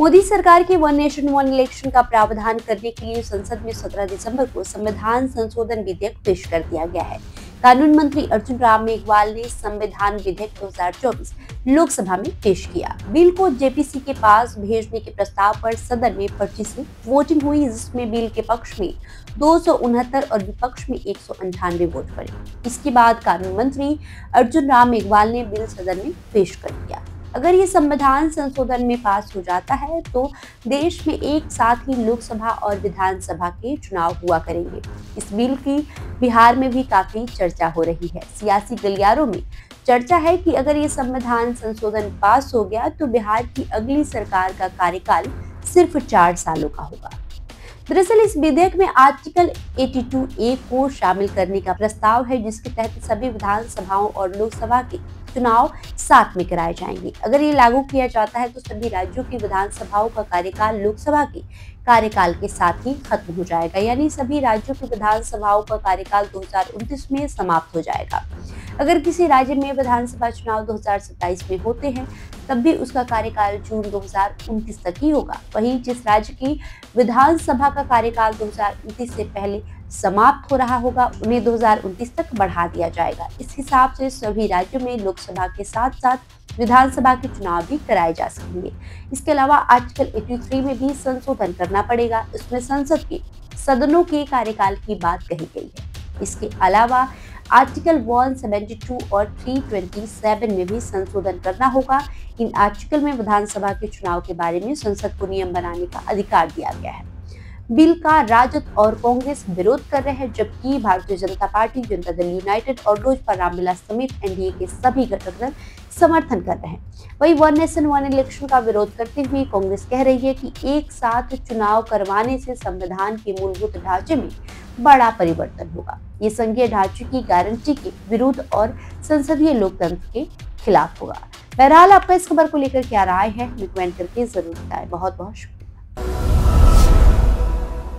मोदी सरकार के one nation one election का प्रावधान करने के लिए संसद में 17 दिसंबर को संविधान संशोधन विधेयक पेश कर दिया गया है। कानून मंत्री अर्जुन राम मेघवाल ने संविधान विधेयक 2024 लोकसभा में पेश किया। बिल को जेपीसी के पास भेजने के प्रस्ताव पर सदन में 25 वोटिंग हुई, जिसमें बिल के पक्ष में 269 और विपक्ष में 198 वोट पड़े। इसके बाद कानून मंत्री अर्जुन राम मेघवाल ने बिल सदन में पेश कर दिया। अगर ये संविधान संशोधन में पास हो जाता है तो देश में एक साथ ही लोकसभा और विधानसभा के चुनाव हुआ करेंगे। इस बिल की बिहार में भी काफी चर्चा हो रही है। सियासी गलियारों में चर्चा है कि अगर ये संविधान संशोधन पास हो गया तो बिहार की अगली सरकार का कार्यकाल सिर्फ 4 सालों का होगा। दरअसल इस विधेयक में आर्टिकल 82A को शामिल करने का प्रस्ताव है, जिसके तहत सभी विधानसभाओं और लोकसभा के चुनाव साथ में कराए जाएंगे। अगर ये लागू किया जाता है तो सभी राज्यों की विधानसभाओं का कार्यकाल लोकसभा के कार्यकाल के साथ ही खत्म हो जाएगा, यानी सभी राज्यों की विधानसभाओं का कार्यकाल 2029 में समाप्त हो जाएगा। अगर किसी राज्य में विधानसभा चुनाव 2027 में होते हैं तब भी उसका कार्यकाल जून 2029 तक ही होगा। वहीं जिस राज्य की विधानसभा का कार्यकाल 2029 से पहले समाप्त हो रहा होगा उन्हें 2029 तक बढ़ा दिया जाएगा। इस हिसाब से सभी राज्यों में लोकसभा के साथ साथ विधानसभा के चुनाव भी कराए जा सकेंगे। इसके अलावा आर्टिकल 83 में भी संशोधन करना पड़ेगा। इसमें संसद के सदनों के कार्यकाल की बात कही गई है। इसके अलावा आर्टिकल 172 और 327 में भी संशोधन करना होगा। इन आर्टिकल में विधानसभा के चुनाव के बारे में संसद को नियम बनाने का अधिकार दिया गया है। बिल का राजद और कांग्रेस विरोध कर रहे हैं, जबकि भारतीय जनता पार्टी, जनता दल यूनाइटेड और लोजपा रामविलास समेत एनडीए के सभी घटक दल समर्थन कर रहे हैं। वही वन नेशन वन इलेक्शन का विरोध करते हुए कांग्रेस कह रही है कि एक साथ चुनाव करवाने से संविधान के मूलभूत ढांचे में बड़ा परिवर्तन होगा। ये संघीय ढांचे की गारंटी के विरुद्ध और संसदीय लोकतंत्र के खिलाफ होगा। बहरहाल आपका इस खबर को लेकर क्या राय है, कमेंट करके जरूर बताएं। बहुत बहुत शुक्रिया।